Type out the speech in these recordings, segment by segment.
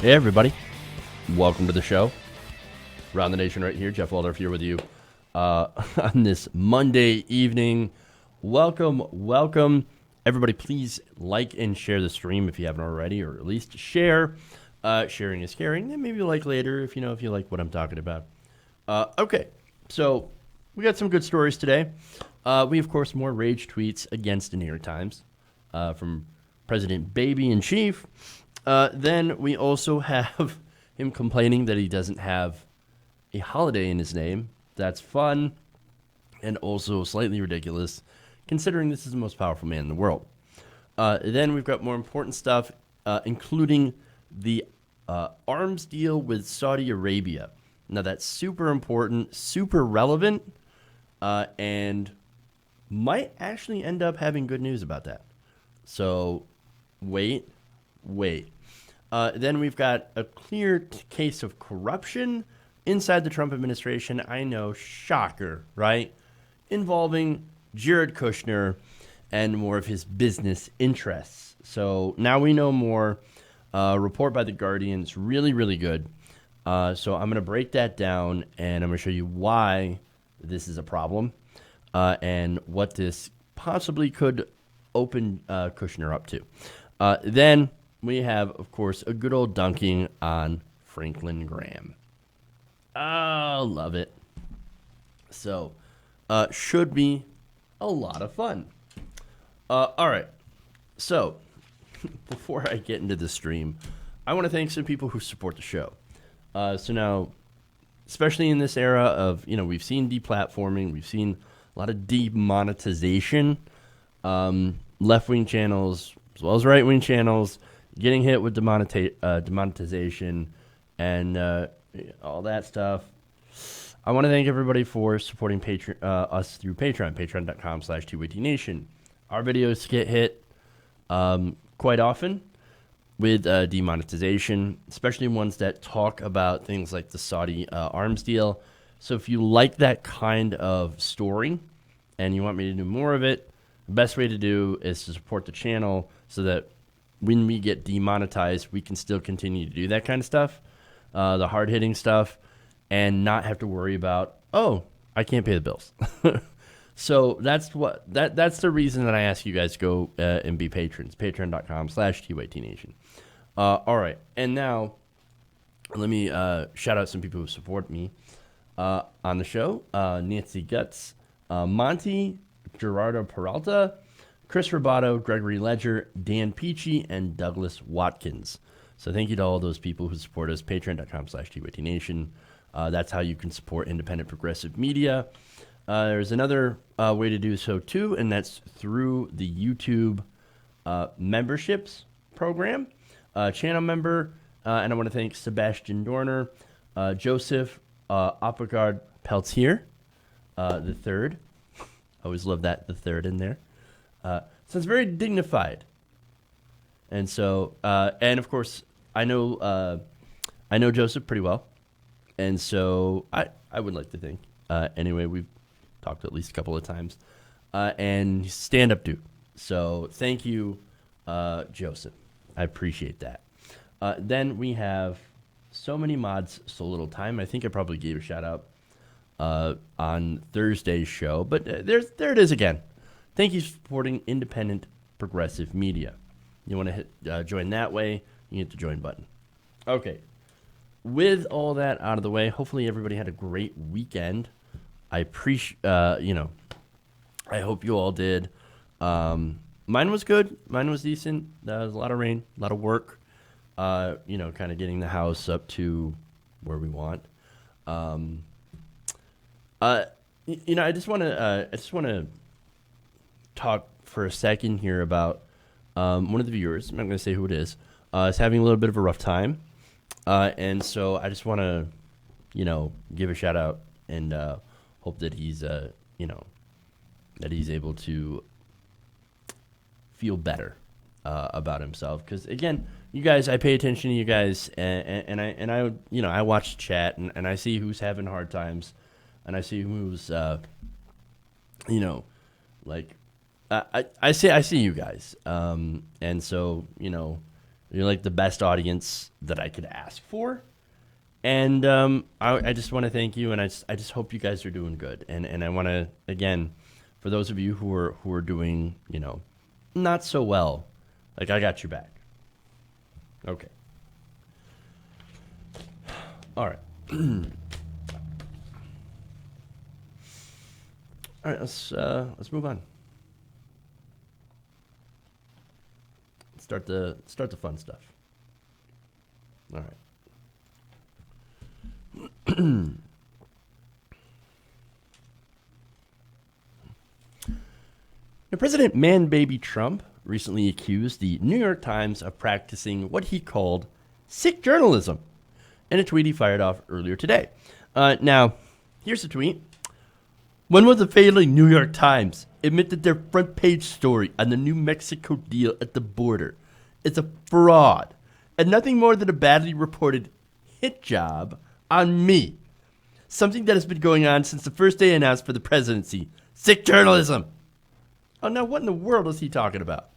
Hey, everybody. Welcome to the show. Around the Nation right here. Jeff Waldorf here with you on this Monday evening. Welcome. Everybody, please like and share the stream if you haven't already, or at least share. Sharing is caring. And maybe like later if you like what I'm talking about. Okay, so we got some good stories today. We, of course, more rage tweets against the New York Times from President Baby in Chief. Then we also have him complaining that he doesn't have a holiday in his name. That's fun and also slightly ridiculous, considering this is the most powerful man in the world. Then we've got more important stuff, including the arms deal with Saudi Arabia. Now, that's super important, super relevant, and might actually end up having good news about that. So wait. Then we've got a clear case of corruption inside the Trump administration. I know, shocker, right? Involving Jared Kushner and more of his business interests. So now we know more. Report by The Guardian is really, really good. So I'm going to break that down, and I'm going to show you why this is a problem and what this possibly could open Kushner up to. Then we have, of course, a good old dunking on Franklin Graham. Oh, love it. So, should be a lot of fun. All right. So, before I get into the stream, I want to thank some people who support the show. So now, especially in this era of, we've seen deplatforming, we've seen a lot of demonetization, left-wing channels as well as right-wing channels getting hit with demonetization and all that stuff. I want to thank everybody for supporting us through Patreon, patreon.com/TYTNation. Our videos get hit quite often with demonetization, especially ones that talk about things like the Saudi arms deal. So if you like that kind of story and you want me to do more of it, the best way to do is to support the channel so that when we get demonetized, we can still continue to do that kind of stuff, the hard-hitting stuff, and not have to worry about, I can't pay the bills. So that's the reason that I ask you guys to go and be patrons, patreon.com/TYTNation. All right, and now let me shout out some people who support me on the show. Nancy Guts, Monty, Gerardo Peralta, Chris Robato, Gregory Ledger, Dan Peachy, and Douglas Watkins. So thank you to all those people who support us, patreon.com/TYTNation. That's how you can support independent progressive media. There's another way to do so, too, and that's through the YouTube memberships program. Channel member, and I want to thank Sebastian Dorner, Joseph Apagard Peltier, the third. I always love that, the third in there. So it's very dignified. And so, and of course, I know Joseph pretty well. And so I would like to think, anyway, we've talked at least a couple of times, and he's a stand-up dude. So thank you, Joseph. I appreciate that. Then we have so many mods, so little time. I think I probably gave a shout out on Thursday's show, but there it is again. Thank you for supporting independent progressive media. You want to hit join that way, you hit the join button. Okay. With all that out of the way, hopefully everybody had a great weekend. I appreciate, I hope you all did. Mine was good. Mine was decent. There was a lot of rain, a lot of work, kind of getting the house up to where we want. I just want to talk for a second here about one of the viewers. I'm not going to say who it is having a little bit of a rough time. And so I just want to, give a shout out and hope that he's, that he's able to feel better about himself. Because again, you guys, I pay attention to you guys, and I watch the chat, and I see who's having hard times, and I see who's, I see you guys, and so You're like the best audience that I could ask for. And I just want to thank you, and I just hope you guys are doing good. And I want to, again, for those of you who are doing, not so well, like, I got your back. Okay. All right. All right, let's move on. Start the fun stuff. All right. Now, President Man-Baby Trump recently accused the New York Times of practicing what he called sick journalism in a tweet he fired off earlier today. Now, here's the tweet. When will the failing New York Times admit that their front page story on the New Mexico deal at the border is a fraud and nothing more than a badly reported hit job on me? Something that has been going on since the first day announced for the presidency. Sick journalism. Oh, now what in the world is he talking about?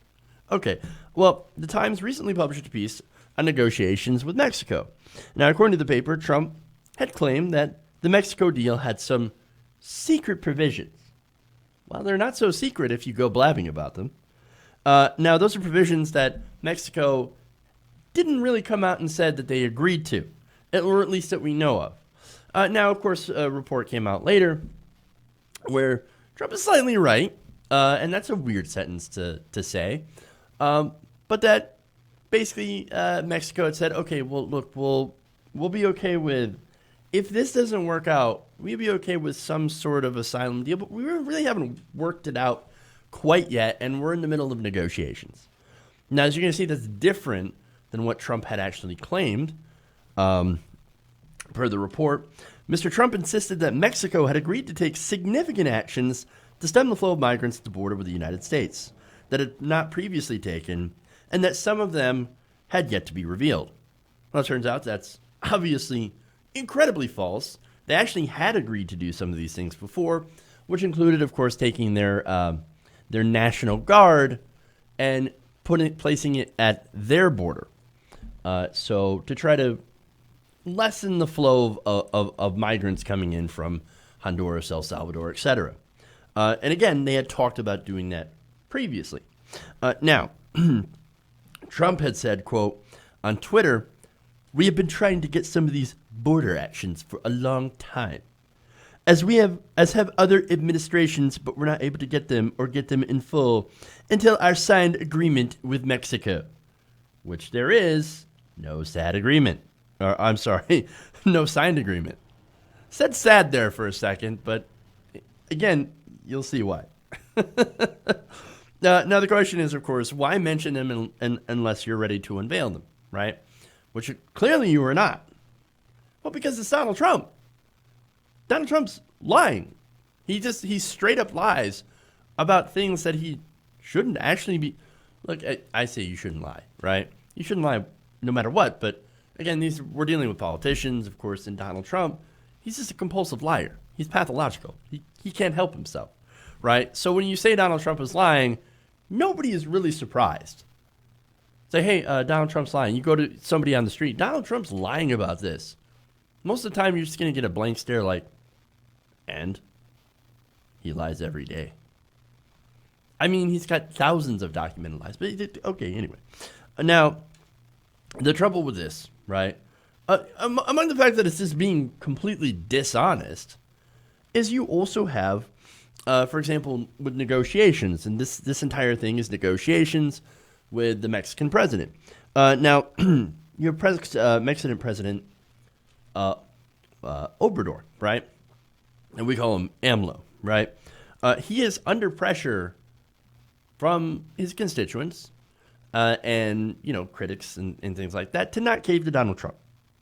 Okay, well, the Times recently published a piece on negotiations with Mexico. Now, according to the paper, Trump had claimed that the Mexico deal had some secret provisions. Well, they're not so secret if you go blabbing about them. Now, those are provisions that Mexico didn't really come out and said that they agreed to, or at least that we know of. Now, of course, a report came out later where Trump is slightly right, and that's a weird sentence to say, but that basically Mexico had said, okay, well, look, we'll be okay with, if this doesn't work out, we'll be okay with some sort of asylum deal, but we really haven't worked it out quite yet, and we're in the middle of negotiations. Now, as you're going to see, that's different than what Trump had actually claimed. Per the report, Mr. Trump insisted that Mexico had agreed to take significant actions to stem the flow of migrants at the border with the United States that had not previously taken, and that some of them had yet to be revealed. Well, it turns out that's obviously incredibly false. They actually had agreed to do some of these things before, which included, of course, taking their National Guard and placing it at their border. So to try to lessen the flow of migrants coming in from Honduras, El Salvador, etc. And again, they had talked about doing that previously. Now, Trump had said, quote, on Twitter, "We have been trying to get some of these border actions for a long time, as have other administrations, but we're not able to get them in full until our signed agreement with Mexico," which there is no sad agreement. Or, I'm sorry, no signed agreement. Said sad there for a second, but again, you'll see why. Now, the question is, of course, why mention them unless you're ready to unveil them, right? Which clearly you are not. Well, because it's Donald Trump. Donald Trump's lying. He straight up lies about things that he shouldn't actually be. Look, I say you shouldn't lie, right? You shouldn't lie no matter what. But again, we're dealing with politicians, of course, and Donald Trump. He's just a compulsive liar. He's pathological. He can't help himself, right? So when you say Donald Trump is lying, nobody is really surprised. Say, hey, Donald Trump's lying. You go to somebody on the street, Donald Trump's lying about this. Most of the time, you're just going to get a blank stare like, and he lies every day. I mean, he's got thousands of documented lies. But okay, anyway. Now, the trouble with this, right, among the fact that it's just being completely dishonest, is you also have, for example, with negotiations, and this entire thing is negotiations with the Mexican president. Now, your Mexican president, Obrador, right? And we call him AMLO, right? He is under pressure from his constituents and, critics and things like that to not cave to Donald Trump,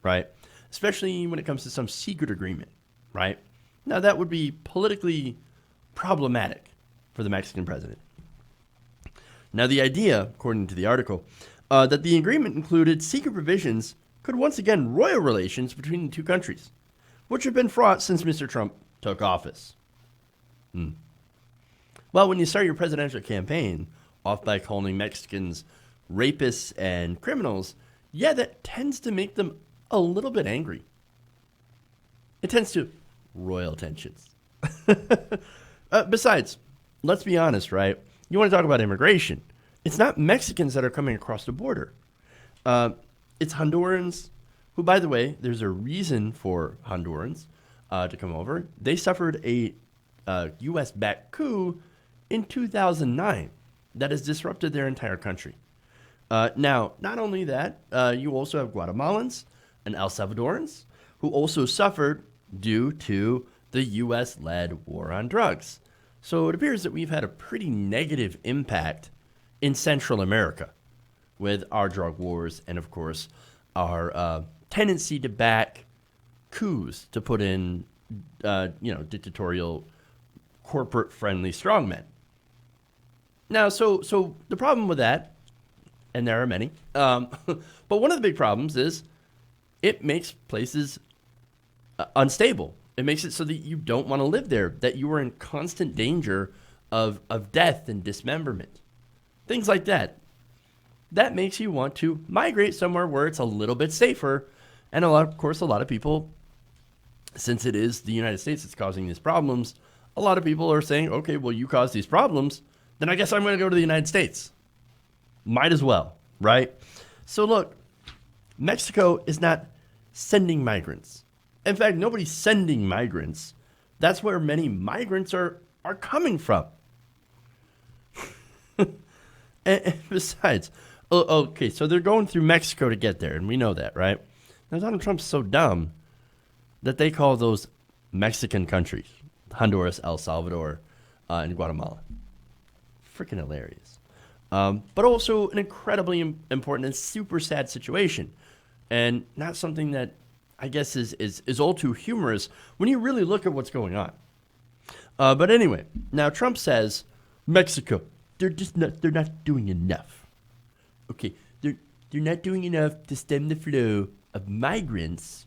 right? Especially when it comes to some secret agreement, right? Now, that would be politically problematic for the Mexican president. Now, the idea, according to the article, that the agreement included secret provisions could once again roil relations between the two countries, which have been fraught since Mr. Trump took office. Well, when you start your presidential campaign off by calling Mexicans rapists and criminals, yeah, that tends to make them a little bit angry. It tends to royal tensions. Besides, let's be honest, right? You want to talk about immigration. It's not Mexicans that are coming across the border. It's Hondurans, who, by the way, there's a reason for Hondurans to come over. They suffered a U.S.-backed coup in 2009 that has disrupted their entire country. Now, not only that, you also have Guatemalans and El Salvadorans who also suffered due to the U.S.-led war on drugs. So it appears that we've had a pretty negative impact in Central America with our drug wars and, of course, our tendency to back coups to put in, dictatorial, corporate-friendly strongmen. Now, so the problem with that, and there are many, but one of the big problems is it makes places unstable. It makes it so that you don't want to live there, that you are in constant danger of death and dismemberment. Things like that. That makes you want to migrate somewhere where it's a little bit safer. And of course, a lot of people, since it is the United States that's causing these problems, a lot of people are saying, okay, well, you caused these problems, then I guess I'm going to go to the United States. Might as well, right? So look, Mexico is not sending migrants. In fact, nobody's sending migrants. That's where many migrants are coming from. and besides, okay, so they're going through Mexico to get there, and we know that, right? Now, Donald Trump's so dumb that they call those Mexican countries, Honduras, El Salvador, and Guatemala. Freaking hilarious. But also an incredibly important and super sad situation, and not something that I guess is all too humorous when you really look at what's going on. But anyway, now Trump says Mexico, they're not doing enough. Okay, they're not doing enough to stem the flow of migrants.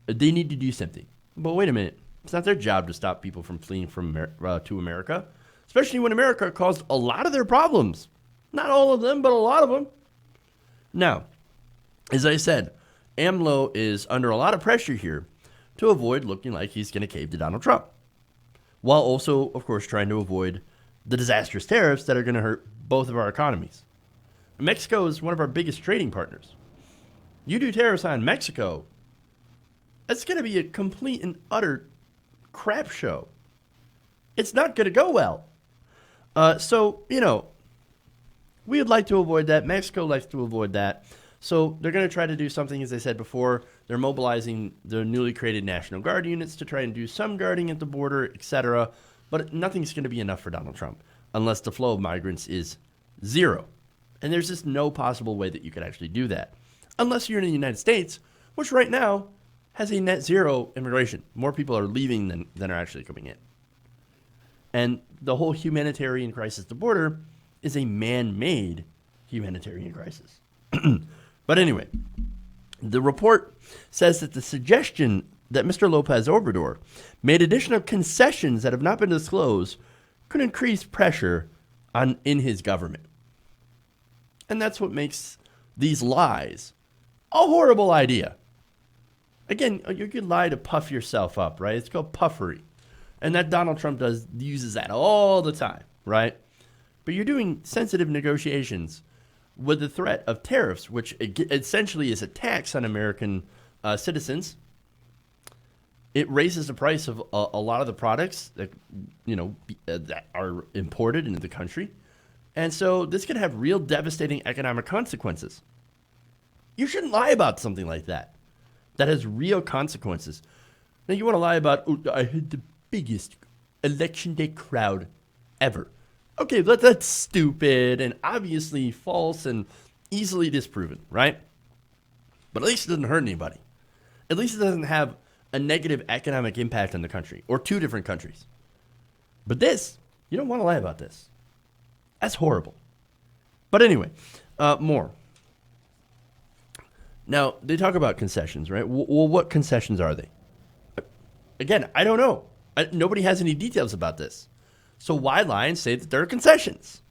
They need to do something. But wait a minute, it's not their job to stop people from fleeing from to America, especially when America caused a lot of their problems. Not all of them, but a lot of them. Now, as I said, AMLO is under a lot of pressure here to avoid looking like he's going to cave to Donald Trump, while also, of course, trying to avoid the disastrous tariffs that are going to hurt both of our economies. Mexico is one of our biggest trading partners. You do tariffs on Mexico, it's going to be a complete and utter crap show. It's not going to go well. So, we would like to avoid that. Mexico likes to avoid that. So they're going to try to do something, as I said before. They're mobilizing the newly created National Guard units to try and do some guarding at the border, etc. But nothing's going to be enough for Donald Trump unless the flow of migrants is zero. And there's just no possible way that you could actually do that. Unless you're in the United States, which right now has a net zero immigration. More people are leaving than are actually coming in. And the whole humanitarian crisis at the border is a man-made humanitarian crisis. But anyway, the report says that the suggestion that Mr. Lopez Obrador made additional concessions that have not been disclosed could increase pressure in his government. And that's what makes these lies a horrible idea. Again, you could lie to puff yourself up, right? It's called puffery. And that Donald Trump uses that all the time, right? But you're doing sensitive negotiations with the threat of tariffs, which essentially is a tax on American citizens. It raises the price of a lot of the products that that are imported into the country, and so this could have real devastating economic consequences. You shouldn't lie about something like that. That has real consequences. Now you want to lie about, I had the biggest election day crowd ever. Okay, that's stupid and obviously false and easily disproven, right? But at least it doesn't hurt anybody. At least it doesn't have a negative economic impact on the country or two different countries. But this, you don't want to lie about this. That's horrible. But anyway, more. Now, they talk about concessions, right? Well, what concessions are they? Again, I don't know. Nobody has any details about this. So why lie and say that there are concessions?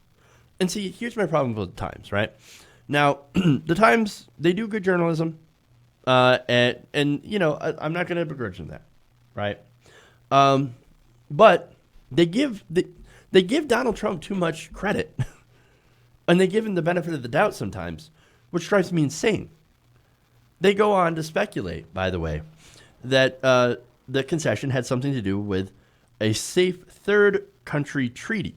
And see, here's my problem with the Times, right? Now, the Times, they do good journalism. And you know, I'm not going to begrudge them that, right? But they give Donald Trump too much credit, and they give him the benefit of the doubt sometimes, which drives me insane. They go on to speculate, by the way, that the concession had something to do with a safe third country treaty.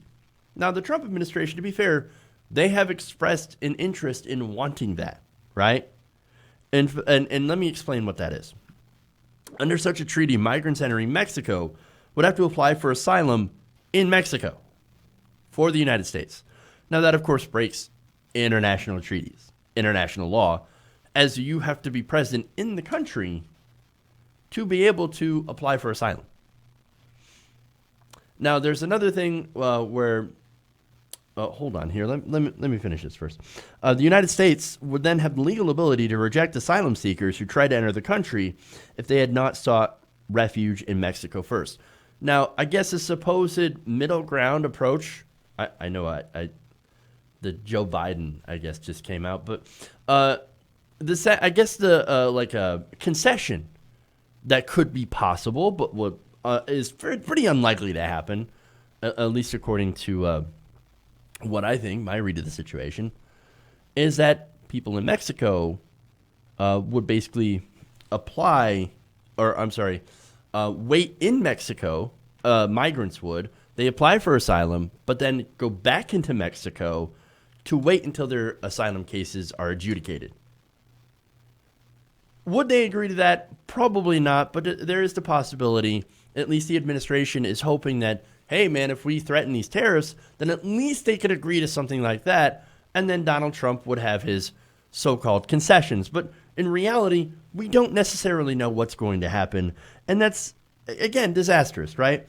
Now, the Trump administration, to be fair, they have expressed an interest in wanting that, right? And let me explain what that is. Under such a treaty, migrants entering Mexico would have to apply for asylum in Mexico for the United States. Now, that, of course, breaks international treaties, international law, as you have to be present in the country to be able to apply for asylum. Now, there's another thing where... hold on here. Let me finish this first. The United States would then have the legal ability to reject asylum seekers who try to enter the country if they had not sought refuge in Mexico first. Now, I guess a supposed middle ground approach. I know the Joe Biden, I guess, just came out, but I guess the concession that could be possible, but what is pretty unlikely to happen, at least according to what I think, my read of the situation, is that people in Mexico would basically wait in Mexico, migrants would. They apply for asylum, but then go back into Mexico to wait until their asylum cases are adjudicated. Would they agree to that? Probably not, but there is the possibility. At least the administration is hoping that, hey, man, if we threaten these terrorists, then at least they could agree to something like that, and then Donald Trump would have his so-called concessions. But in reality, we don't necessarily know what's going to happen, and that's, again, disastrous, right?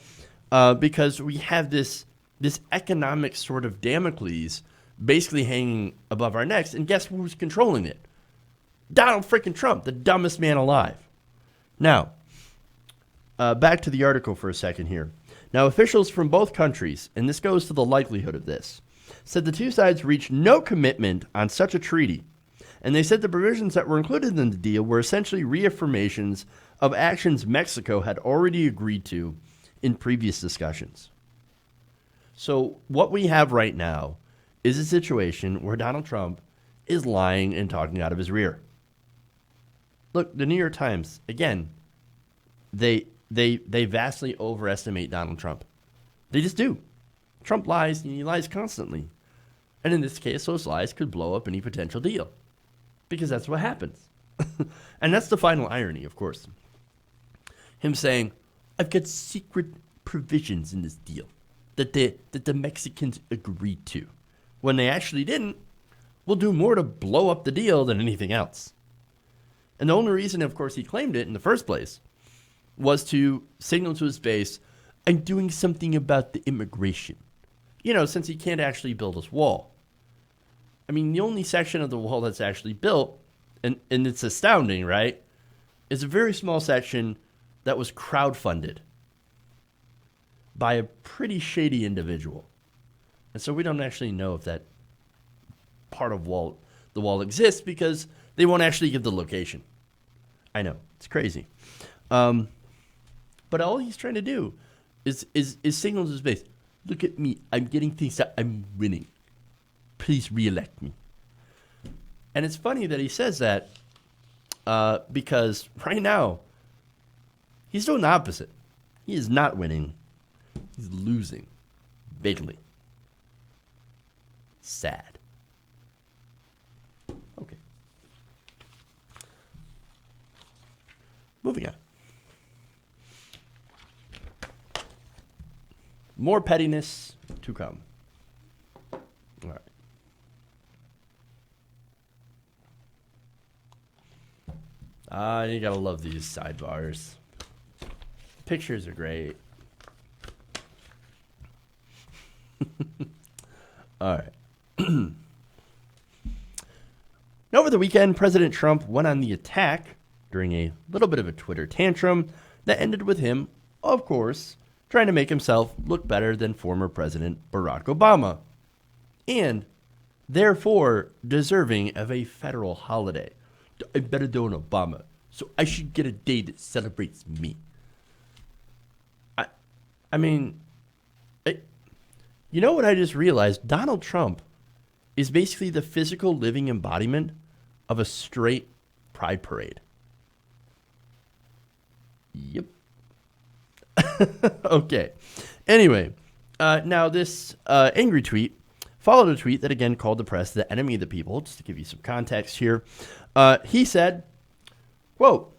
Because we have this economic sort of Damocles basically hanging above our necks, and guess who's controlling it? Donald freaking Trump, the dumbest man alive. Now, back to the article for a second here. Now, officials from both countries, and this goes to the likelihood of this, said the two sides reached no commitment on such a treaty. And they said the provisions that were included in the deal were essentially reaffirmations of actions Mexico had already agreed to in previous discussions. So what we have right now is a situation where Donald Trump is lying and talking out of his rear. Look, the New York Times, again, they vastly overestimate Donald Trump. They just do. Trump lies, and he lies constantly. And in this case, those lies could blow up any potential deal. Because that's what happens. And that's the final irony, of course. Him saying, I've got secret provisions in this deal that the Mexicans agreed to. When they actually didn't, will do more to blow up the deal than anything else. And the only reason, of course, he claimed it in the first place was to signal to his base, I'm doing something about the immigration. You know, since he can't actually build this wall. I mean, the only section of the wall that's actually built, and it's astounding, right, is a very small section that was crowdfunded by a pretty shady individual. And so we don't actually know if that part of the wall exists because they won't actually give the location. I know, it's crazy. But all he's trying to do is signal to his base, look at me, I'm getting things done, I'm winning. Please reelect me. And it's funny that he says that because right now, he's doing the opposite. He is not winning. He's losing bigly. Sad. Okay. Moving on. More pettiness to come. All right. You gotta love these sidebars. Pictures are great. All right. Over the weekend, President Trump went on the attack during a little bit of a Twitter tantrum that ended with him, of course, trying to make himself look better than former President Barack Obama. And therefore deserving of a federal holiday. I'm better than Obama, so I should get a day that celebrates me. I mean, you know what I just realized? Donald Trump is basically the physical living embodiment of a straight pride parade. Yep. Okay. Anyway, now this angry tweet followed a tweet that again called the press the enemy of the people. Just to give you some context here. He said, quote,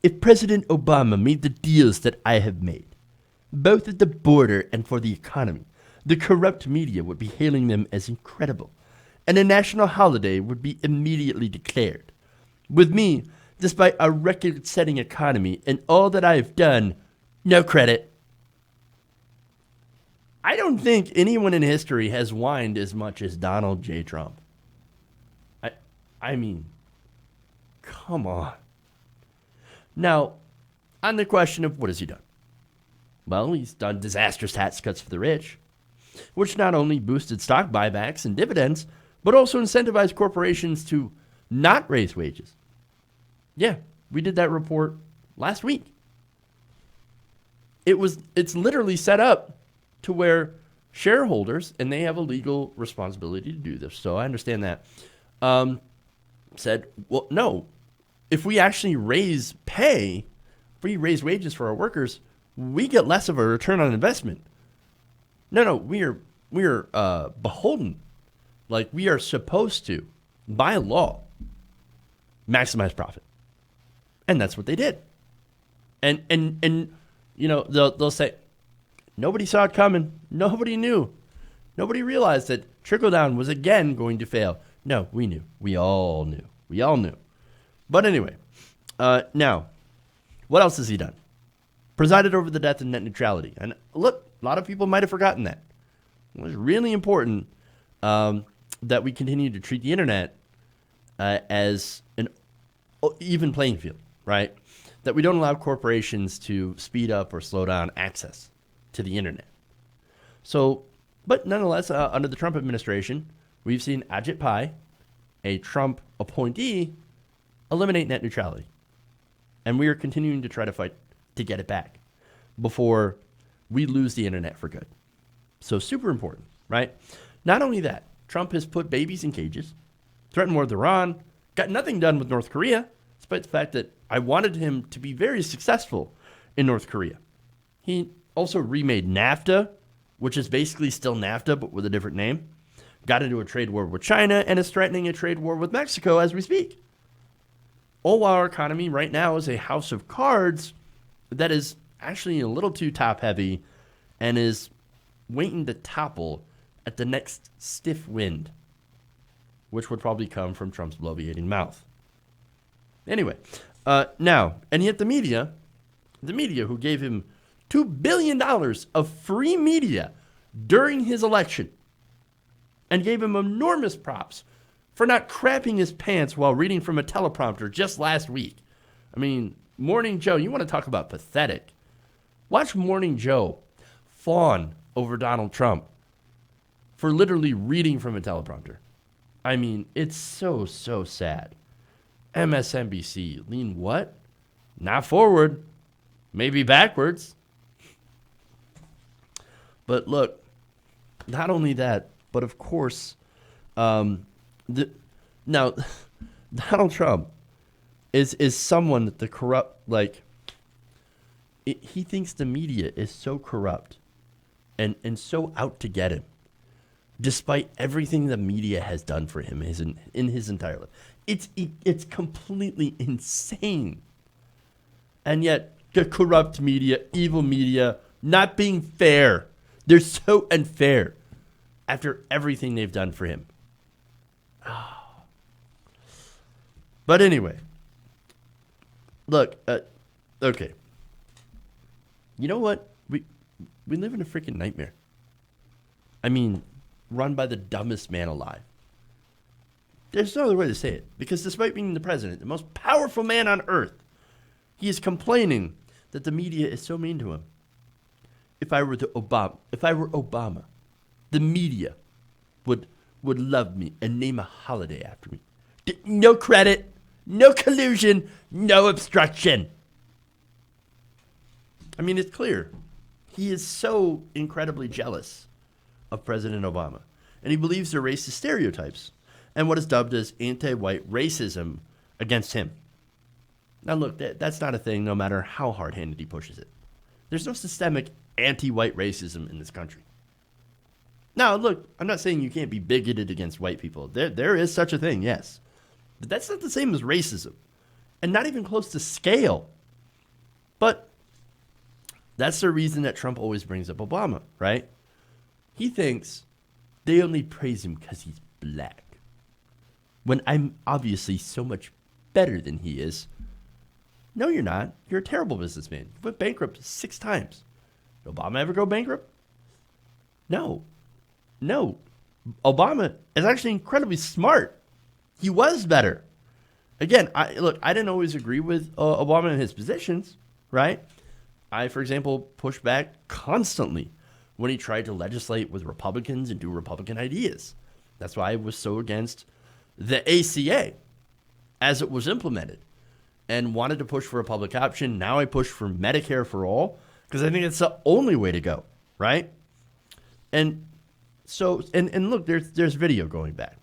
"If President Obama made the deals that I have made, both at the border and for the economy, the corrupt media would be hailing them as incredible, and a national holiday would be immediately declared. With me, despite a record-setting economy and all that I have done, no credit." I don't think anyone in history has whined as much as Donald J. Trump. I mean, come on. Now, on the question of what has he done? Well, he's done disastrous tax cuts for the rich, which not only boosted stock buybacks and dividends, but also incentivized corporations to not raise wages. Yeah, we did that report last week. It's literally set up to where shareholders, and they have a legal responsibility to do this, so I understand that, said, well, no, if we actually raise pay, if we raise wages for our workers, we get less of a return on investment. No, we are beholden. Like, we are supposed to, by law, maximize profit. And that's what they did. And you know, they'll say, nobody saw it coming. Nobody knew. Nobody realized that trickle-down was again going to fail. No, we knew. We all knew. We all knew. But anyway, now, what else has he done? Presided over the death of net neutrality. And look, a lot of people might have forgotten that. It was really important that we continue to treat the internet as an even playing field, right? That we don't allow corporations to speed up or slow down access to the internet. So, but nonetheless, under the Trump administration, we've seen Ajit Pai, a Trump appointee, eliminate net neutrality. And we are continuing to try to fight to get it back before we lose the internet for good. So super important, right? Not only that, Trump has put babies in cages, threatened war with Iran, got nothing done with North Korea, despite the fact that I wanted him to be very successful in North Korea. He also remade NAFTA, which is basically still NAFTA, but with a different name. Got into a trade war with China and is threatening a trade war with Mexico as we speak. All while our economy right now is a house of cards that is actually a little too top-heavy and is waiting to topple at the next stiff wind, which would probably come from Trump's bloviating mouth. Anyway, now, and yet the media who gave him $2 billion of free media during his election and gave him enormous props for not crapping his pants while reading from a teleprompter just last week. I mean, Morning Joe, you want to talk about pathetic. Watch Morning Joe fawn over Donald Trump for literally reading from a teleprompter. I mean, it's so sad. MSNBC, lean what? Not forward, maybe backwards. But look, not only that, but of course, now Donald Trump is someone that the corrupt, he thinks the media is so corrupt and so out to get him, despite everything the media has done for him in his entire life. It's completely insane. And yet, the corrupt media, evil media, not being fair. They're so unfair after everything they've done for him. But anyway, look, okay. You know what? We live in a freaking nightmare. I mean, run by the dumbest man alive. There's no other way to say it. Because despite being the president, the most powerful man on earth, he is complaining that the media is so mean to him. If I were Obama, the media would would love me and name a holiday after me. No credit, no collusion, no obstruction. I mean, it's clear. He is so incredibly jealous of President Obama. And he believes they're racist stereotypes and what is dubbed as anti-white racism against him. Now, look, that's not a thing no matter how hard-handed he pushes it. There's no systemic anti-white racism in this country. Now, look, I'm not saying you can't be bigoted against white people. There is such a thing, yes. But that's not the same as racism. And not even close to scale. But that's the reason that Trump always brings up Obama, right? He thinks they only praise him because he's black. When I'm obviously so much better than he is. No, you're not. You're a terrible businessman. You went bankrupt 6 times. Did Obama ever go bankrupt? No. Obama is actually incredibly smart. He was better. Again, I didn't always agree with Obama and his positions, right? I, for example, pushed back constantly when he tried to legislate with Republicans and do Republican ideas. That's why I was so against the ACA as it was implemented and wanted to push for a public option. Now I push for Medicare for all because I think it's the only way to go, right? And so, and look, there's video going back.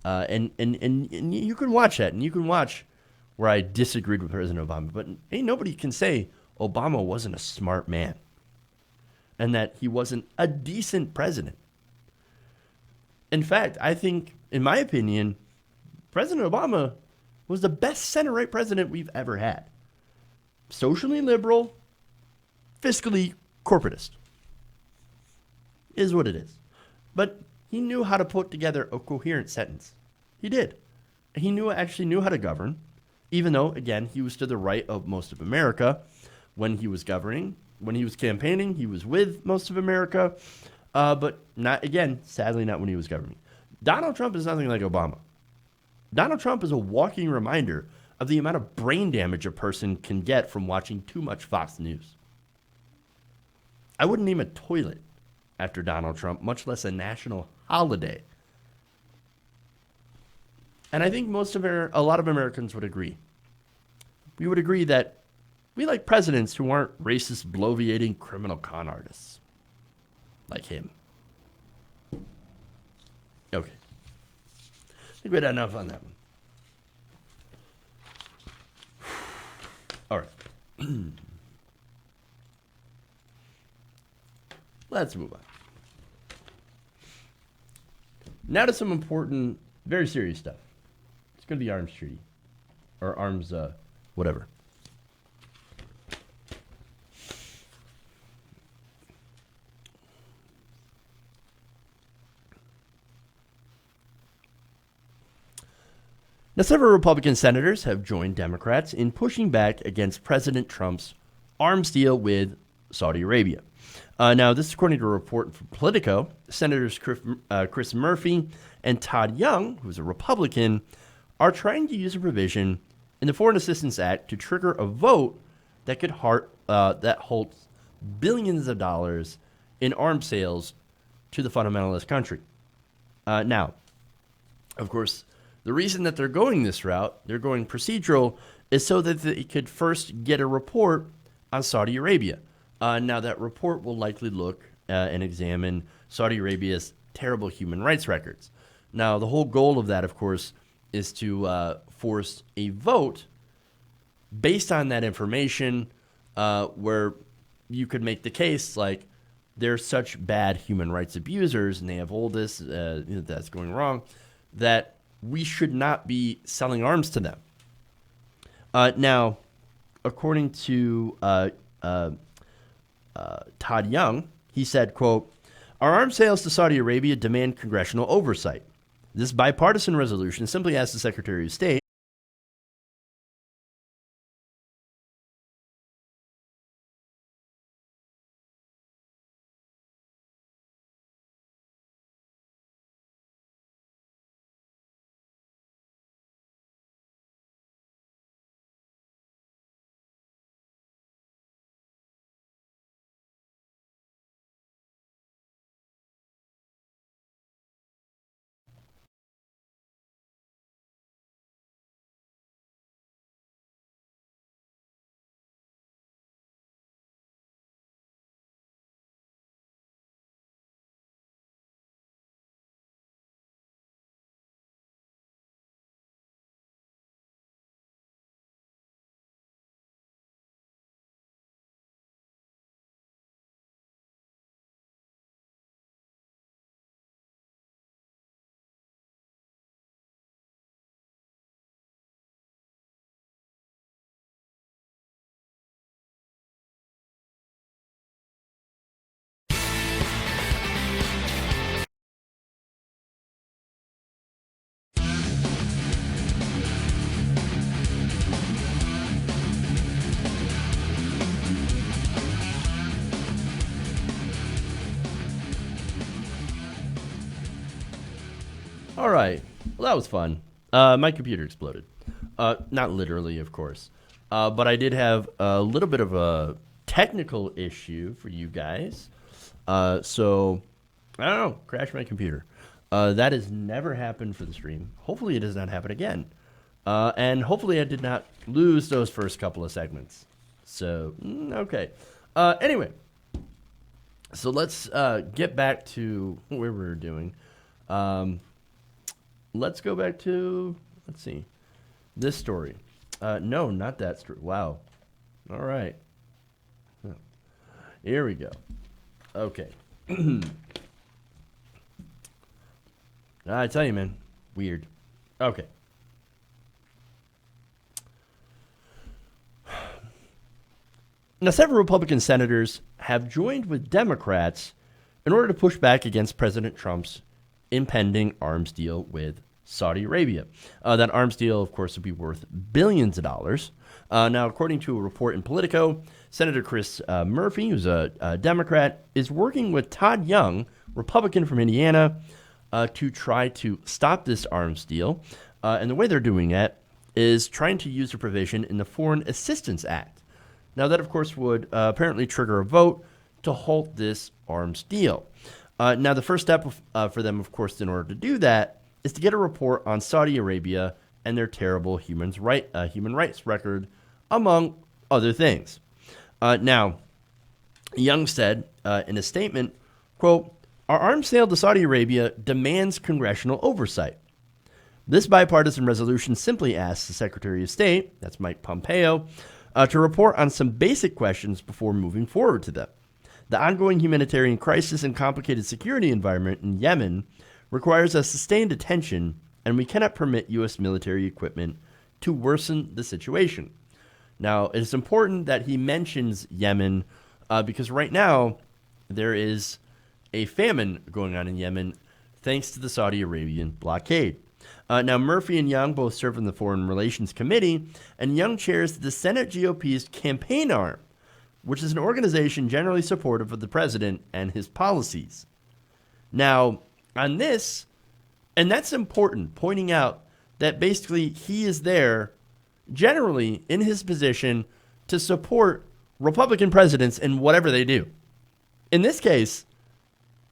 And you can watch that, and you can watch where I disagreed with President Obama. But ain't nobody can say Obama wasn't a smart man and that he wasn't a decent president. In fact, I think, in my opinion, President Obama was the best center-right president we've ever had. Socially liberal, fiscally corporatist. Is what it is. But he knew how to put together a coherent sentence. He did. He actually knew how to govern, even though, again, he was to the right of most of America when he was governing. When he was campaigning, he was with most of America, but not, again, sadly not when he was governing. Donald Trump is nothing like Obama. Donald Trump is a walking reminder of the amount of brain damage a person can get from watching too much Fox News. I wouldn't name a toilet after Donald Trump, much less a national holiday. And I think a lot of Americans would agree. We would agree that we like presidents who aren't racist, bloviating criminal con artists like him. Okay. I think we had enough on that one. All right. Let's move on. Now to some important, very serious stuff. Let's go to the arms treaty. Or arms, whatever. Now, several Republican senators have joined Democrats in pushing back against President Trump's arms deal with Saudi Arabia. Now, this is according to a report from Politico. Senators Chris Murphy and Todd Young, who's a Republican, are trying to use a provision in the Foreign Assistance Act to trigger a vote that could that holds billions of dollars in arms sales to the fundamentalist country. Now, of course, the reason that they're going this route, they're going procedural, is so that they could first get a report on Saudi Arabia. Now, that report will likely look and examine Saudi Arabia's terrible human rights records. Now, the whole goal of that, of course, is to force a vote based on that information where you could make the case like they're such bad human rights abusers and they have all this that's going wrong that we should not be selling arms to them. Now, according to Todd Young, he said, quote, "Our arms sales to Saudi Arabia demand congressional oversight. This bipartisan resolution simply asks the Secretary of State All right. Well, that was fun. My computer exploded. Not literally, of course. But I did have a little bit of a technical issue for you guys. So, I don't know. Crashed my computer. That has never happened for the stream. Hopefully it does not happen again. And hopefully I did not lose those first couple of segments. So, okay. Anyway. So let's get back to where we were doing. Let's go back to, let's see, this story. No, not that story. Wow. All right. Here we go. Okay. I tell you, man, weird. Okay. Now, several Republican senators have joined with Democrats in order to push back against President Trump's impending arms deal with Saudi Arabia. That arms deal, of course, would be worth billions of dollars. Now, according to a report in Politico, Senator Chris Murphy, who's a Democrat, is working with Todd Young, Republican from Indiana, to try to stop this arms deal. And the way they're doing it is trying to use a provision in the Foreign Assistance Act. Now, that, of course, would apparently trigger a vote to halt this arms deal. Now, the first step for them, of course, in order to do that, is to get a report on Saudi Arabia and their terrible human rights record, among other things. Now, Young said in a statement, quote, "Our arms sale to Saudi Arabia demands congressional oversight. This bipartisan resolution simply asks the Secretary of State, that's Mike Pompeo, to report on some basic questions before moving forward to them. The ongoing humanitarian crisis and complicated security environment in Yemen requires a sustained attention, and we cannot permit U.S. military equipment to worsen the situation." Now, it is important that he mentions Yemen because right now there is a famine going on in Yemen thanks to the Saudi Arabian blockade. Now, Murphy and Young both serve on the Foreign Relations Committee, and Young chairs the Senate GOP's campaign arm, which is an organization generally supportive of the president and his policies. Now, on this, and that's important, pointing out that basically he is there generally in his position to support Republican presidents in whatever they do. In this case,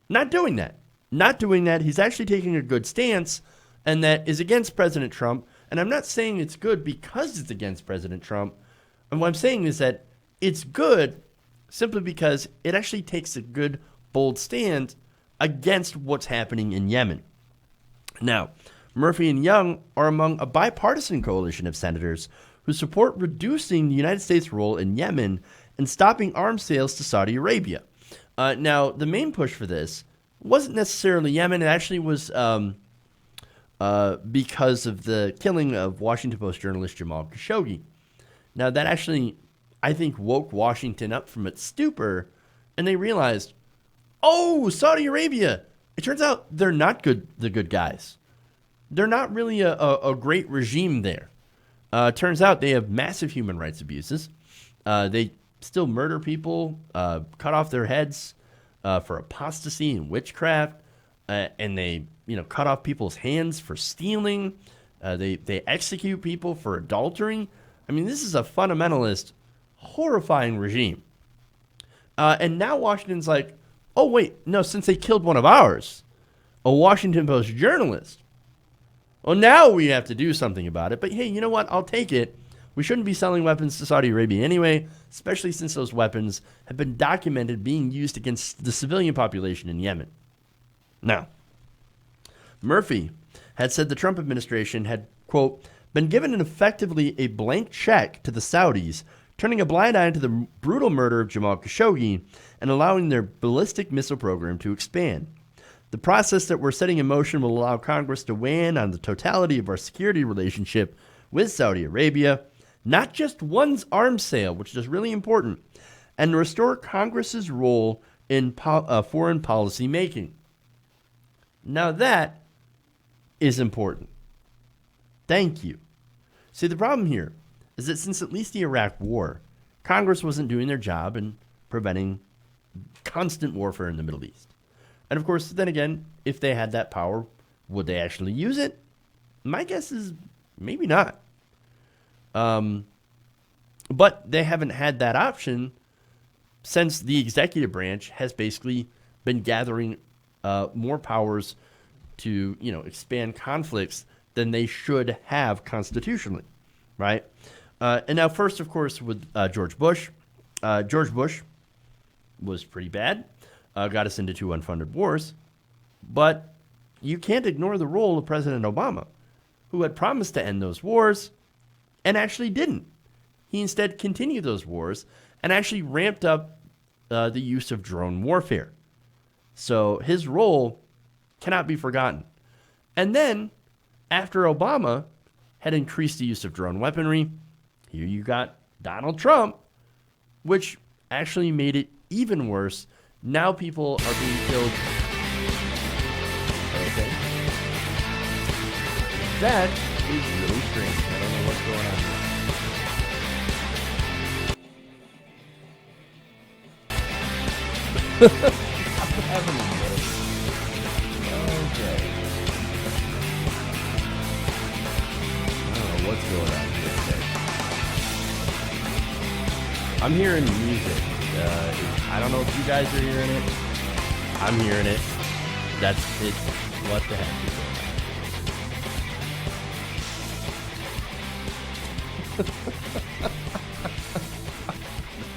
not doing that. Not doing that. He's actually taking a good stance, and that is against President Trump. And I'm not saying it's good because it's against President Trump. And what I'm saying is that it's good simply because it actually takes a good, bold stand against what's happening in Yemen. Now, Murphy and Young are among a bipartisan coalition of senators who support reducing the United States' role in Yemen and stopping arms sales to Saudi Arabia. Now, the main push for this wasn't necessarily Yemen. It actually was because of the killing of Washington Post journalist Jamal Khashoggi. Now, that actually, I think, woke Washington up from its stupor, and they realized, oh, Saudi Arabia. It turns out they're not the good guys. They're not really a great regime there. Turns out they have massive human rights abuses. They still murder people, cut off their heads for apostasy and witchcraft, and they cut off people's hands for stealing. They execute people for adultery. I mean, this is a fundamentalist, horrifying regime. And now Washington's like, oh, wait, no, since they killed one of ours, a Washington Post journalist, well, now we have to do something about it. But hey, you know what? I'll take it. We shouldn't be selling weapons to Saudi Arabia anyway, especially since those weapons have been documented being used against the civilian population in Yemen. Now, Murphy had said the Trump administration had, quote, been given effectively a blank check to the Saudis, turning a blind eye to the brutal murder of Jamal Khashoggi and allowing their ballistic missile program to expand. The process that we're setting in motion will allow Congress to weigh in on the totality of our security relationship with Saudi Arabia, not just one's arms sale, which is really important, and restore Congress's role in foreign policy making. Now that is important. Thank you. See, the problem here is that since at least the Iraq War, Congress wasn't doing their job in preventing constant warfare in the Middle East. And of course, then again, if they had that power, Would they actually use it? My guess is maybe not. But they haven't had that option since the executive branch has basically been gathering more powers to, expand conflicts than they should have constitutionally, right? And now first, of course, with George Bush. George Bush was pretty bad, got us into 2 unfunded wars, but you can't ignore the role of President Obama, who had promised to end those wars and actually didn't. He instead continued those wars and actually ramped up the use of drone warfare. So his role cannot be forgotten. And then, after Obama had increased the use of drone weaponry, here you got Donald Trump, which actually made it even worse. Now people are being killed. Okay. That is really strange. I don't know what's going on here. I'm having a minute. Okay. I don't know what's going on here today. I'm hearing music. I don't know if you guys are hearing it. I'm hearing it. That's it. What the heck is going on?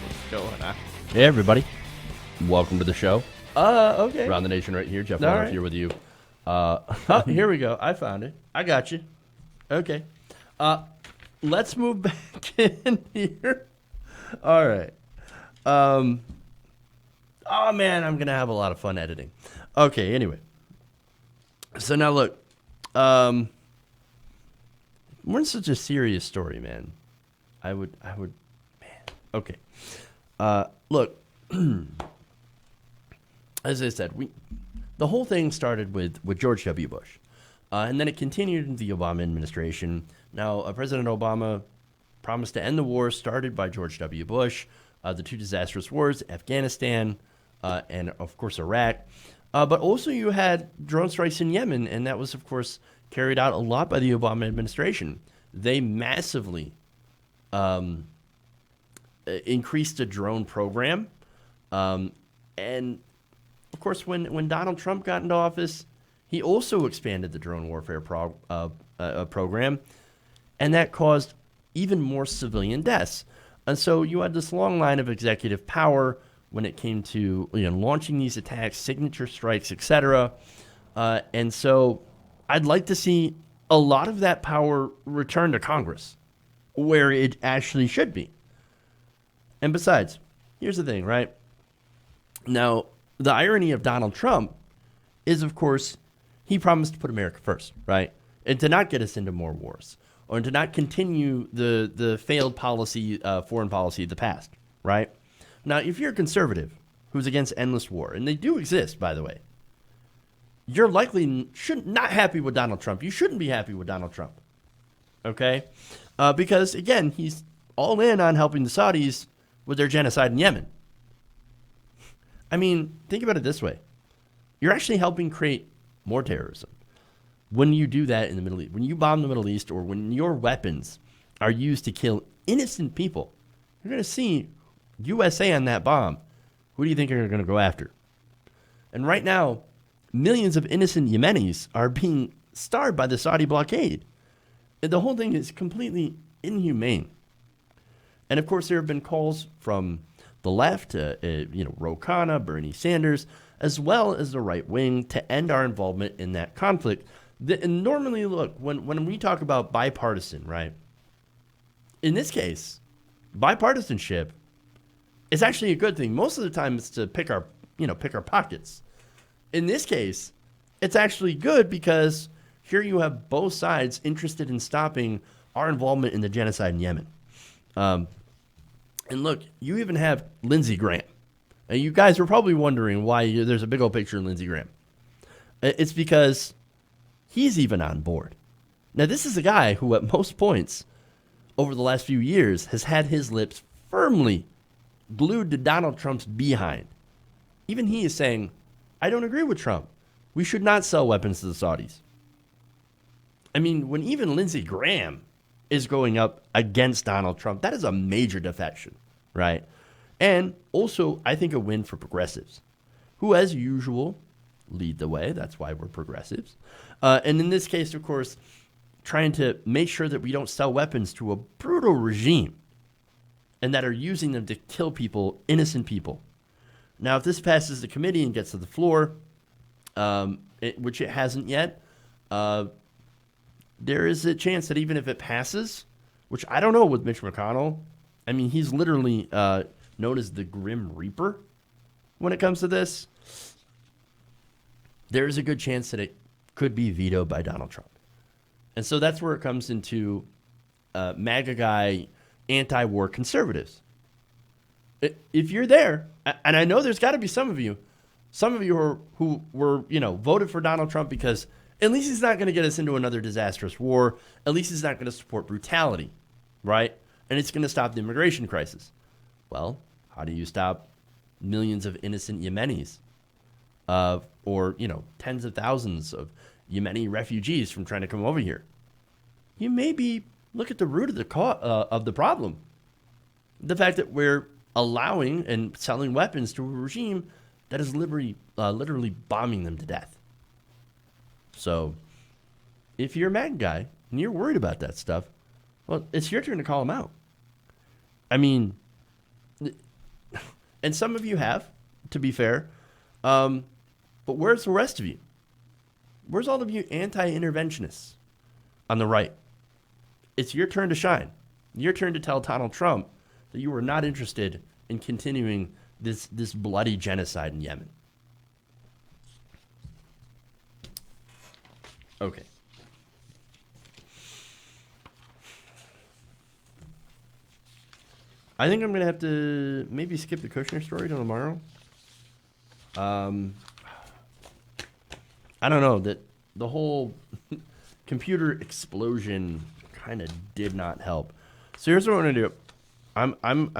What's going on? Hey, everybody. Welcome to the show. Okay. Around the Nation right here. Jeff Waldorf here with you. Here we go. I found it. I got you. Okay. Let's move back in here. All right. Oh, man, I'm going to have a lot of fun editing. Okay, anyway. So now, look. We're in such a serious story, man. I would, man. Okay. Look. As I said, the whole thing started with George W. Bush. And then it continued in the Obama administration. Now, President Obama promised to end the war started by George W. Bush, the 2 disastrous wars, Afghanistan and, of course, Iraq. But also you had drone strikes in Yemen, and that was, of course, carried out a lot by the Obama administration. They massively increased the drone program. And, of course, when Donald Trump got into office, he also expanded the drone warfare program, and that caused even more civilian deaths. And so you had this long line of executive power when it came to launching these attacks, signature strikes, etc. And so I'd like to see a lot of that power return to Congress, where it actually should be. And besides, here's the thing, right? Now, the irony of Donald Trump is, of course, he promised to put America first, right? And to not get us into more wars, or to not continue the failed policy, foreign policy of the past, right? Now, if you're a conservative who's against endless war, and they do exist, by the way, you're likely not happy with Donald Trump. You shouldn't be happy with Donald Trump, okay? Because, again, he's all in on helping the Saudis with their genocide in Yemen. I mean, think about it this way. You're actually helping create more terrorism when you do that in the Middle East. When you bomb the Middle East, or when your weapons are used to kill innocent people, you're going to see USA on that bomb. Who do you think you're going to go after? And right now, millions of innocent Yemenis are being starved by the Saudi blockade. And the whole thing is completely inhumane. And of course, there have been calls from the left, Ro Khanna, Bernie Sanders, as well as the right wing, to end our involvement in that conflict. And normally, look, when we talk about bipartisan, right? In this case, bipartisanship is actually a good thing. Most of the time, it's to pick our pockets. In this case, it's actually good because here you have both sides interested in stopping our involvement in the genocide in Yemen. And look, you even have Lindsey Graham. And you guys were probably wondering why there's a big old picture of Lindsey Graham. It's because he's even on board. Now, this is a guy who at most points over the last few years has had his lips firmly glued to Donald Trump's behind. Even he is saying, I don't agree with Trump. We should not sell weapons to the Saudis. I mean, when even Lindsey Graham is going up against Donald Trump, that is a major defection, right? And also, I think a win for progressives, who, as usual, lead the way. That's why we're progressives. And in this case, of course, trying to make sure that we don't sell weapons to a brutal regime and that are using them to kill people, innocent people. Now, if this passes the committee and gets to the floor, which it hasn't yet, there is a chance that even if it passes, which I don't know with Mitch McConnell, I mean, he's literally known as the Grim Reaper when it comes to this. There is a good chance that it could be vetoed by Donald Trump. And so that's where it comes into MAGA guy, anti-war conservatives. If you're there, and I know there's got to be some of you who were, voted for Donald Trump because at least he's not going to get us into another disastrous war. At least he's not going to support brutality, right? And it's going to stop the immigration crisis. Well, how do you stop millions of innocent Yemenis or tens of thousands of Yemeni refugees from trying to come over here? You maybe look at the root of the problem. The fact that we're allowing and selling weapons to a regime that is literally bombing them to death. So if you're a MAGA guy and you're worried about that stuff, well, it's your turn to call them out. I mean, and some of you have, to be fair, but where's the rest of you? Where's all of you anti-interventionists on the right? It's your turn to shine. Your turn to tell Donald Trump that you are not interested in continuing this bloody genocide in Yemen. Okay. I think I'm going to have to maybe skip the Kushner story till tomorrow. I don't know, that the whole computer explosion kind of did not help. So here's what I'm going to do. I'm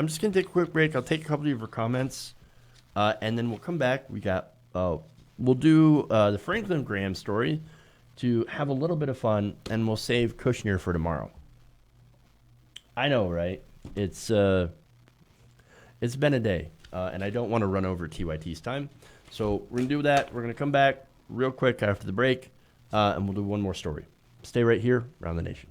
just going to take a quick break. I'll take a couple of your comments, and then we'll come back. We'll do the Franklin Graham story to have a little bit of fun, and we'll save Kushner for tomorrow. I know, right? It's been a day, and I don't want to run over TYT's time. So we're going to do that. We're going to come back real quick after the break, and we'll do one more story. Stay right here, Around the Nation.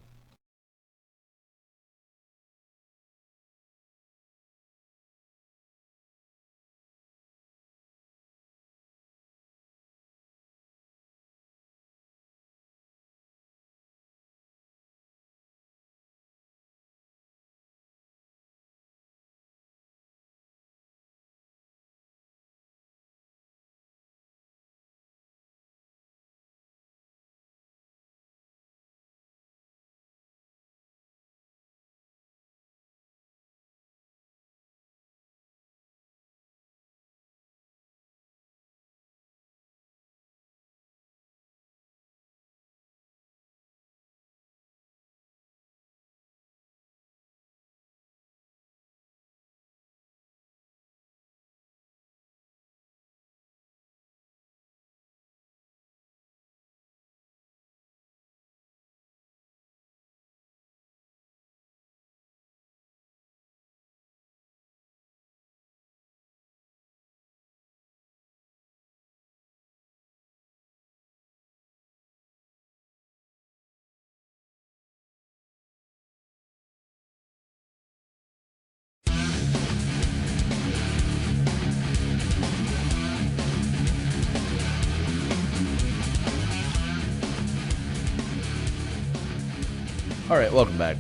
All right, welcome back.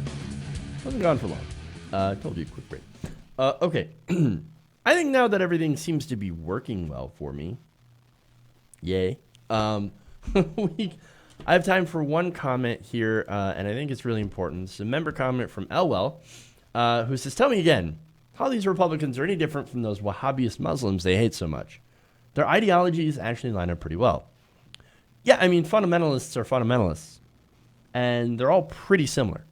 Wasn't gone for long. I told you, quick break. Okay. I think now that everything seems to be working well for me, yay. I have time for one comment here, and I think it's really important. It's a member comment from Elwell, who says, tell me again, how these Republicans are any different from those Wahhabist Muslims they hate so much. Their ideologies actually line up pretty well. Yeah, I mean, fundamentalists are fundamentalists, and they're all pretty similar.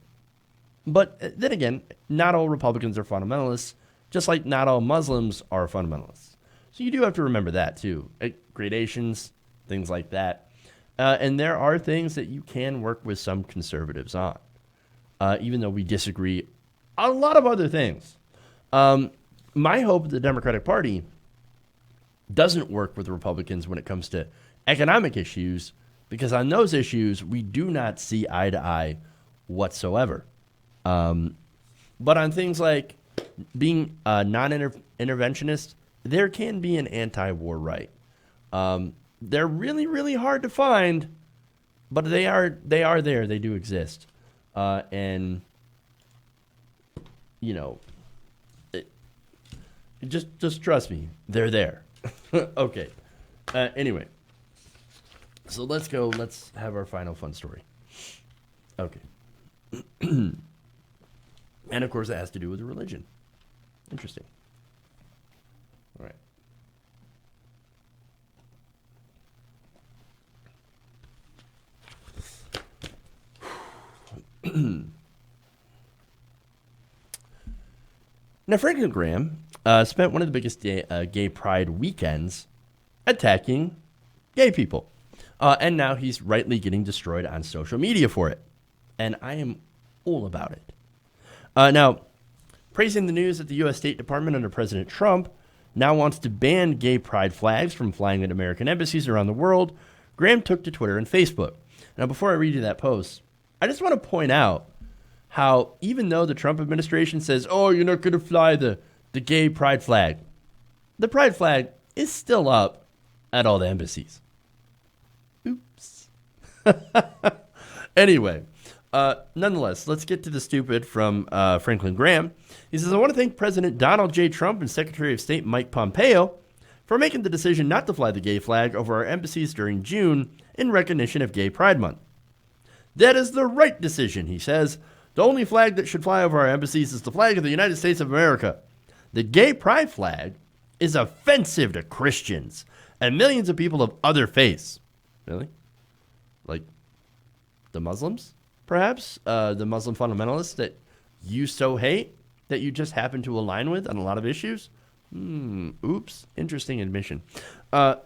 But then again, not all Republicans are fundamentalists, just like not all Muslims are fundamentalists. So you do have to remember that too. Gradations, things like that. And there are things that you can work with some conservatives on, even though we disagree on a lot of other things. My hope that the Democratic Party doesn't work with Republicans when it comes to economic issues, because on those issues, we do not see eye to eye whatsoever. But on things like being non-interventionist, there can be an anti-war right. They're really, really hard to find, but they are there. They do exist. And, you know, just trust me. They're there. Okay. Anyway. So let's go. Let's have our final fun story. Okay. And, of course, it has to do with religion. Interesting. All right. Now, Franklin Graham spent one of the biggest gay pride weekends attacking gay people. And now he's rightly getting destroyed on social media for it. And I am all about it. Now, praising the news that the U.S. State Department under President Trump now wants to ban gay pride flags from flying at American embassies around the world, Graham took to Twitter and Facebook. Now, before I read you that post, I just want to point out how even though the Trump administration says, oh, you're not going to fly the gay pride flag, the pride flag is still up at all the embassies. Oops. Anyway, nonetheless, let's get to the stupid from Franklin Graham. He says, I want to thank President Donald J. Trump and Secretary of State Mike Pompeo for making the decision not to fly the gay flag over our embassies during June in recognition of Gay Pride Month. That is the right decision, he says. The only flag that should fly over our embassies is the flag of the United States of America. The gay pride flag is offensive to Christians and millions of people of other faiths. Really? Like the Muslims, perhaps? The Muslim fundamentalists that you so hate that you just happen to align with on a lot of issues? Oops. Interesting admission. And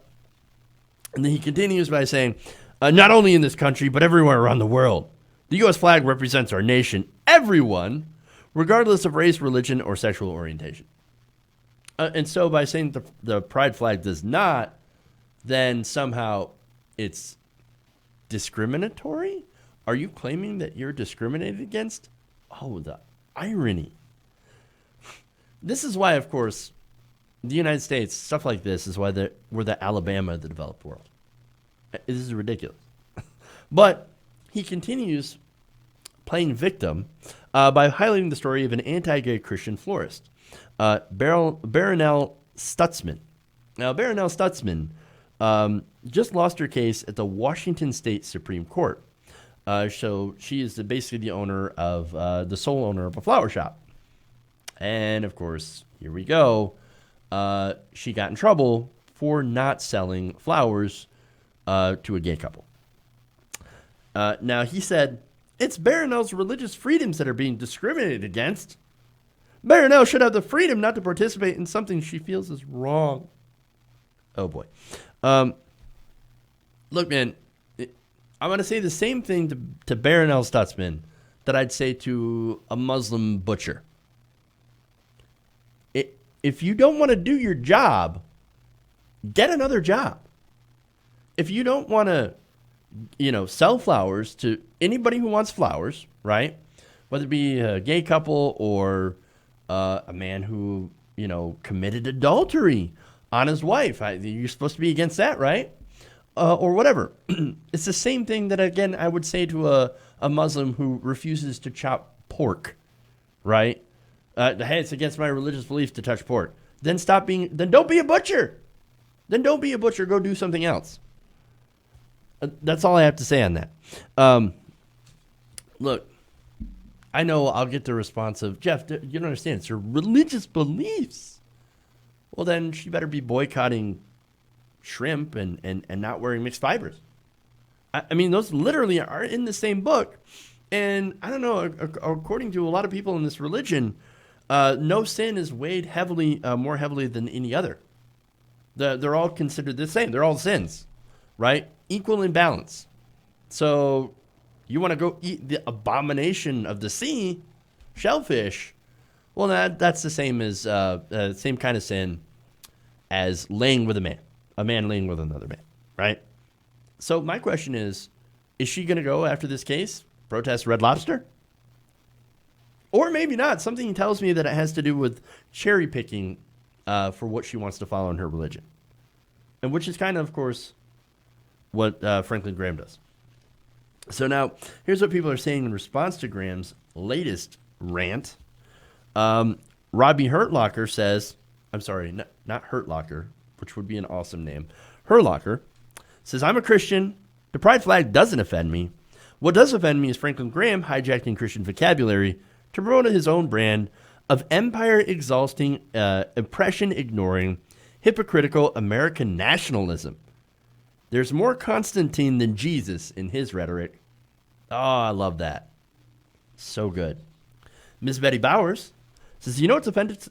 then he continues by saying, not only in this country, but everywhere around the world, the U.S. flag represents our nation, everyone, regardless of race, religion, or sexual orientation. And so by saying the pride flag does not, then somehow it's discriminatory? Are you claiming that you're discriminated against? Oh, the irony. This is why, of course, the United States, stuff like this is why we're the Alabama of the developed world. This is ridiculous. But he continues playing victim by highlighting the story of an anti-gay Christian florist, Baronelle Stutzman. Now, Baronelle Stutzman just lost her case at the Washington State Supreme Court. So she is basically the owner of the sole owner of a flower shop. And, of course, here we go. She got in trouble for not selling flowers to a gay couple. Now, he said, it's Baronelle's religious freedoms that are being discriminated against. Baronelle should have the freedom not to participate in something she feels is wrong. Oh, boy. Look, man, I'm going to say the same thing to Baronelle Stutzman that I'd say to a Muslim butcher. If you don't want to do your job, get another job. If you don't want to, sell flowers to anybody who wants flowers, right? Whether it be a gay couple or a man who, committed adultery on his wife. You're supposed to be against that, right? Or whatever. It's the same thing that, again, I would say to a Muslim who refuses to chop pork, right? Hey, it's against my religious beliefs to touch pork. Then don't be a butcher. Then don't be a butcher. Go do something else. That's all I have to say on that. Look, I know I'll get the response of, Jeff, you don't understand. It's her religious beliefs. Well, then she better be boycotting shrimp and not wearing mixed fibers. I mean, those literally are in the same book. And I don't know, according to a lot of people in this religion, no sin is weighed more heavily than any other. They're all considered the same. They're all sins. right? Equal in balance. So you want to go eat the abomination of the sea, shellfish. Well, that's the same kind of sin as laying with a man laying with another man, right? So my question is she going to go after this case, protest Red Lobster? Or maybe not. Something tells me that it has to do with cherry picking for what she wants to follow in her religion. And which is kind of course, what Franklin Graham does. So now, here's what people are saying in response to Graham's latest rant. Robbie Hurtlocker says, I'm sorry, not Hurtlocker, which would be an awesome name. Hurtlocker says, I'm a Christian. The pride flag doesn't offend me. What does offend me is Franklin Graham hijacking Christian vocabulary to promote his own brand of empire-exhausting, oppression-ignoring, hypocritical American nationalism. There's more Constantine than Jesus in his rhetoric. Oh, I love that. So good. Ms. Betty Bowers says, you know what's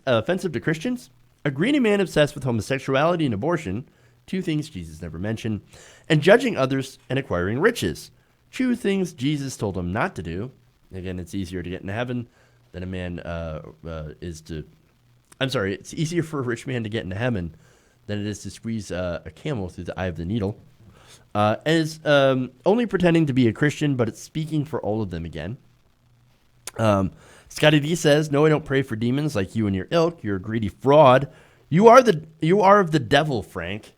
offensive to Christians? A greedy man obsessed with homosexuality and abortion, two things Jesus never mentioned, and judging others and acquiring riches, two things Jesus told him not to do. Again, it's easier to get into heaven than a man it's easier for a rich man to get into heaven than it is to squeeze a camel through the eye of the needle. As only pretending to be a Christian, but it's speaking for all of them again. Scotty D says, no, I don't pray for demons like you and your ilk. You're a greedy fraud. You are of the devil, Frank.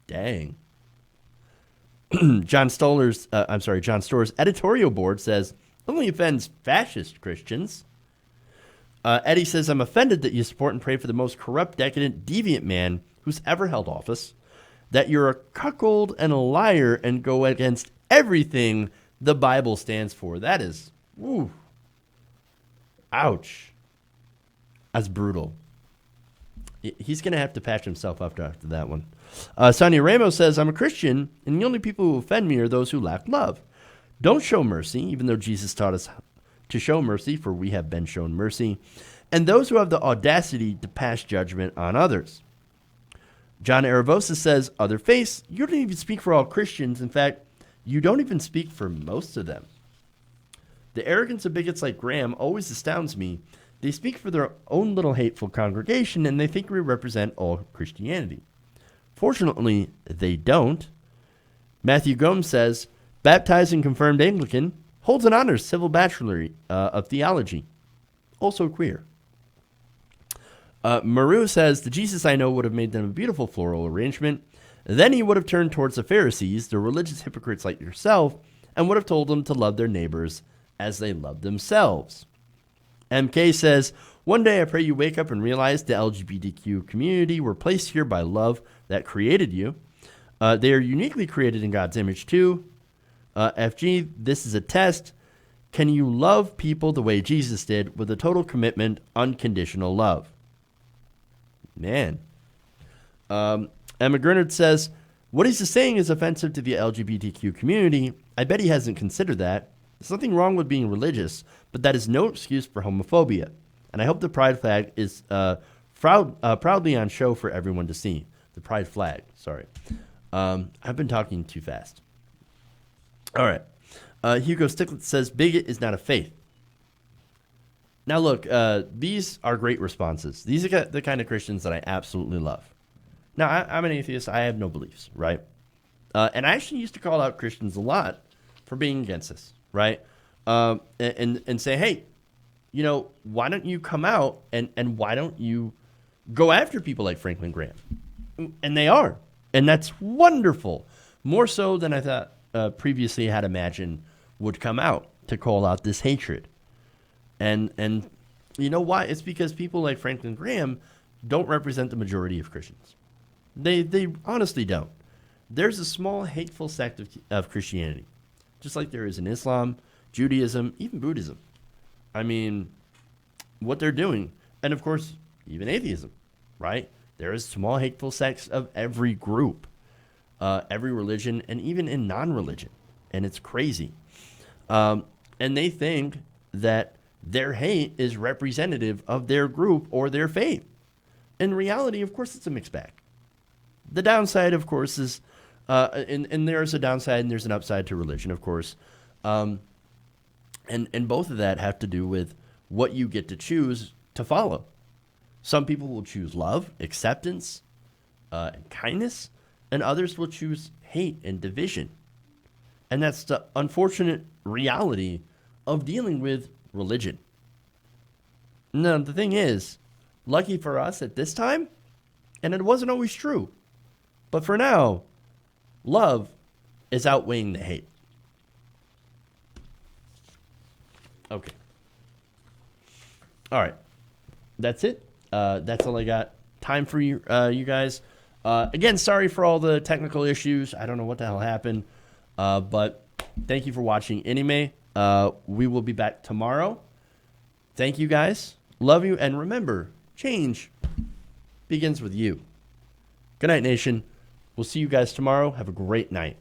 Dang. John Storr's editorial board says, only offends fascist Christians. Eddie says, I'm offended that you support and pray for the most corrupt, decadent, deviant man who's ever held office, that you're a cuckold and a liar and go against everything the Bible stands for. That is, woo, ouch. That's brutal. He's going to have to patch himself up after that one. Sonia Ramos says, I'm a Christian, and the only people who offend me are those who lack love. Don't show mercy, even though Jesus taught us to show mercy, for we have been shown mercy, and those who have the audacity to pass judgment on others. John Aravosa says, other face, you don't even speak for all Christians. In fact, you don't even speak for most of them. The arrogance of bigots like Graham always astounds me. They speak for their own little hateful congregation, and they think we represent all Christianity. Fortunately, they don't. Matthew Gomes says, baptized and confirmed Anglican, holds an honors civil bachelor of theology, also queer. Maru says, the Jesus I know would have made them a beautiful floral arrangement. Then he would have turned towards the Pharisees, the religious hypocrites like yourself, and would have told them to love their neighbors as they love themselves. MK says, one day I pray you wake up and realize the LGBTQ community were placed here by love that created you. They are uniquely created in God's image too. FG, this is a test. Can you love people the way Jesus did with a total commitment, unconditional love? Man. Emma Gernard says, what he's saying is offensive to the LGBTQ community. I bet he hasn't considered that. There's nothing wrong with being religious, but that is no excuse for homophobia. And I hope the pride flag is proudly on show for everyone to see. The pride flag, sorry. I've been talking too fast. All right. Hugo Sticklitz says, bigot is not a faith. Now, look, these are great responses. These are the kind of Christians that I absolutely love. Now, I'm an atheist. I have no beliefs, right? And I actually used to call out Christians a lot for being against this, right? And say, hey, you know, why don't you come out and why don't you go after people like Franklin Graham? And they are. And that's wonderful. More so than I thought previously had imagined would come out to call out this hatred. And you know why? It's because people like Franklin Graham don't represent the majority of Christians. They honestly don't. There's a small hateful sect of Christianity, just like there is in Islam, Judaism, even Buddhism. I mean, what they're doing, and of course, even atheism, right? There is small hateful sects of every group, every religion, and even in non-religion. And it's crazy. And they think that their hate is representative of their group or their faith. In reality, of course, it's a mixed bag. The downside, of course, is And there's a downside and there's an upside to religion, of course. And both of that have to do with what you get to choose to follow. Some people will choose love, acceptance, and kindness, and others will choose hate and division. And that's the unfortunate reality of dealing with religion. Now, the thing is, lucky for us at this time, and it wasn't always true, but for now, love is outweighing the hate. Okay. All right. That's it. That's all I got time for you, you guys. Again, sorry for all the technical issues. I don't know what the hell happened. But thank you for watching Anime. We will be back tomorrow. Thank you guys. Love you. And remember, change begins with you. Good night, nation. We'll see you guys tomorrow. Have a great night.